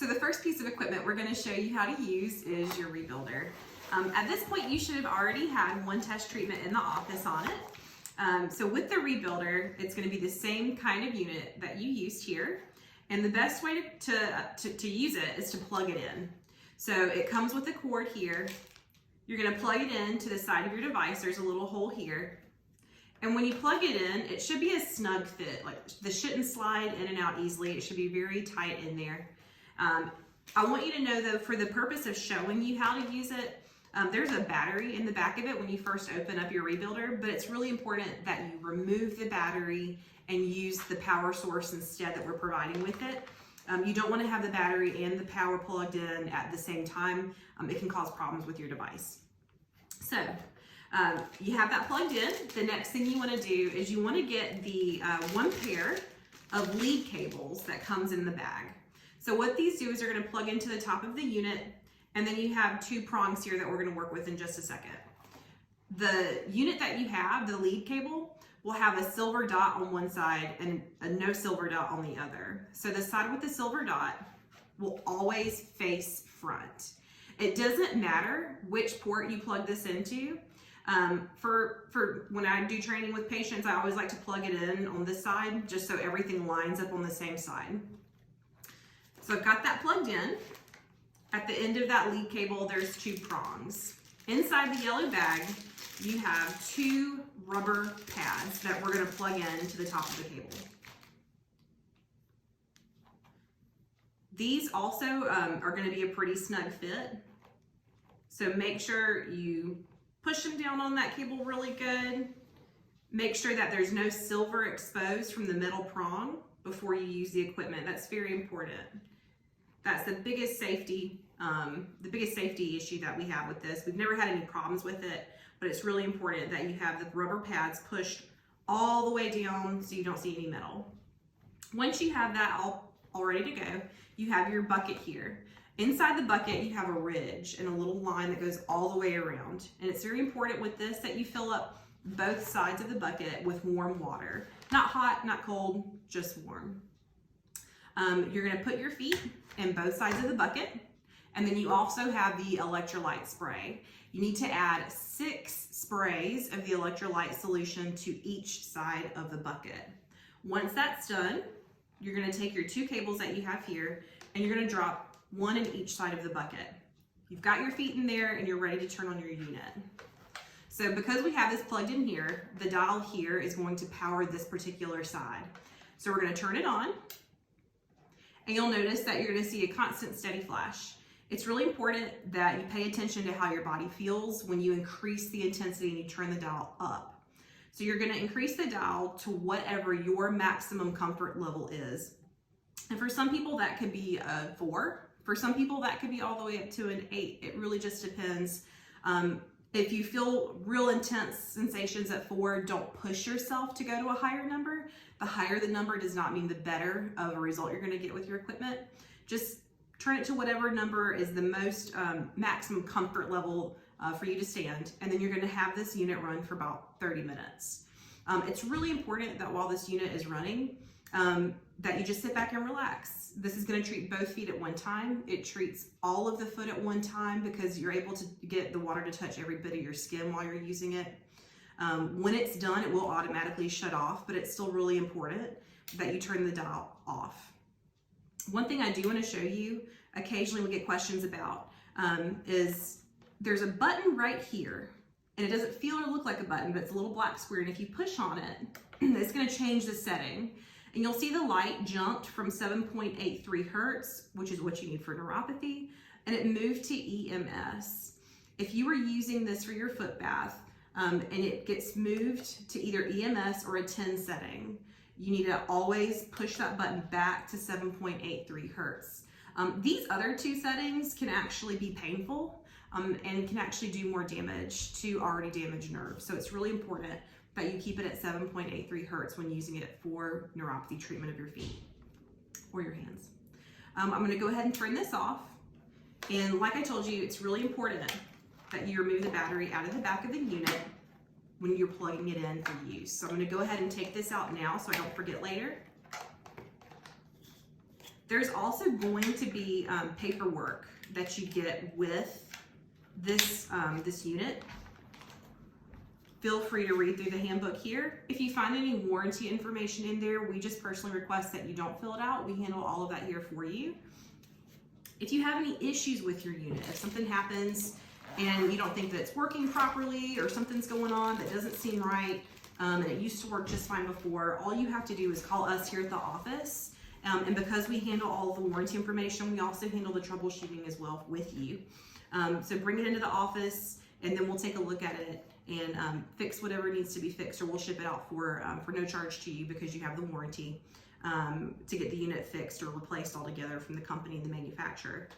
So the first piece of equipment we're going to show you how to use is your ReBuilder. At this point, you should have already had one test treatment in the office on it. So with the ReBuilder, it's going to be the same kind of unit that you used here. And the best way to use it is to plug it in. So it comes with a cord here. You're going to plug it in to the side of your device. There's a little hole here. And when you plug it in, it should be a snug fit. Like, this shouldn't slide in and out easily. It should be very tight in there. I want you to know, though, for the purpose of showing you how to use it, there's a battery in the back of it when you first open up your ReBuilder, but it's really important that you remove the battery and use the power source instead that we're providing with it. You don't want to have the battery and the power plugged in at the same time. It can cause problems with your device. So you have that plugged in. The next thing you want to do is you want to get the one pair of lead cables that comes in the bag. So what these do is they're going to plug into the top of the unit, and then you have two prongs here that we're going to work with in just a second. The unit that you have, the lead cable, will have a silver dot on one side and a no silver dot on the other. So the side with the silver dot will always face front. It doesn't matter which port you plug this into. For when I do training with patients, I always like to plug it in on this side just so everything lines up on the same side. So I've got that plugged in. At the end of that lead cable, there's two prongs. Inside the yellow bag, you have two rubber pads that we're going to plug in to the top of the cable. These also are going to be a pretty snug fit. So make sure you push them down on that cable really good. Make sure that there's no silver exposed from the middle prong before you use the equipment. That's very important. That's the biggest safety issue that we have with this. We've never had any problems with it, but it's really important that you have the rubber pads pushed all the way down so you don't see any metal. Once you have that all ready to go, you have your bucket here. Inside the bucket, you have a ridge and a little line that goes all the way around. And it's very important with this that you fill up both sides of the bucket with warm water. Not hot, not cold, just warm. You're gonna put your feet in both sides of the bucket, and then you also have the electrolyte spray. You need to add 6 sprays of the electrolyte solution to each side of the bucket. Once that's done, you're gonna take your 2 cables that you have here, and you're gonna drop 1 in each side of the bucket. You've got your feet in there, and you're ready to turn on your unit. So because we have this plugged in here, the dial here is going to power this particular side. So we're gonna turn it on, and you'll notice that you're gonna see a constant steady flash. It's really important that you pay attention to how your body feels when you increase the intensity and you turn the dial up. So you're gonna increase the dial to whatever your maximum comfort level is. And for some people that could be a 4. For some people that could be all the way up to an 8. It really just depends. If you feel real intense sensations at 4, don't push yourself to go to a higher number. The higher the number does not mean the better of a result you're gonna get with your equipment. Just turn it to whatever number is the most maximum comfort level for you to stand, and then you're gonna have this unit run for about 30 minutes. It's really important that while this unit is running, that you just sit back and relax. This is gonna treat both feet at one time. It treats all of the foot at one time because you're able to get the water to touch every bit of your skin while you're using it. When it's done, it will automatically shut off, but it's still really important that you turn the dial off. One thing I do want to show you, occasionally we get questions about, is there's a button right here, and it doesn't feel or look like a button, but it's a little black square, and if you push on it, it's going to change the setting. And you'll see the light jumped from 7.83 hertz, which is what you need for neuropathy, and it moved to EMS. If you were using this for your foot bath, and it gets moved to either EMS or a 10 setting, you need to always push that button back to 7.83 hertz. These other 2 settings can actually be painful and can actually do more damage to already damaged nerves. So it's really important that you keep it at 7.83 hertz when using it for neuropathy treatment of your feet or your hands. I'm gonna go ahead and turn this off. And like I told you, it's really important that you remove the battery out of the back of the unit when you're plugging it in for use. So I'm gonna go ahead and take this out now so I don't forget later. There's also going to be paperwork that you get with this, this unit. Feel free to read through the handbook here. If you find any warranty information in there, we just personally request that you don't fill it out. We handle all of that here for you. If you have any issues with your unit, if something happens and you don't think that it's working properly or something's going on that doesn't seem right, and it used to work just fine before, all you have to do is call us here at the office. And because we handle all of the warranty information, we also handle the troubleshooting as well with you. So bring it into the office and then we'll take a look at it and fix whatever needs to be fixed, or we'll ship it out for no charge to you because you have the warranty to get the unit fixed or replaced altogether from the company and the manufacturer.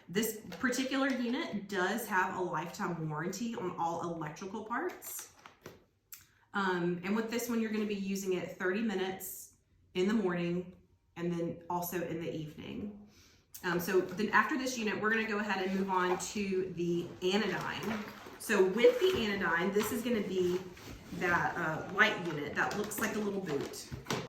This particular unit does have a lifetime warranty on all electrical parts. And with this one, you're going to be using it 30 minutes in the morning and then also in the evening. So then after this unit, we're going to go ahead and move on to the anodyne. So with the anodyne, this is going to be that light unit that looks like a little boot.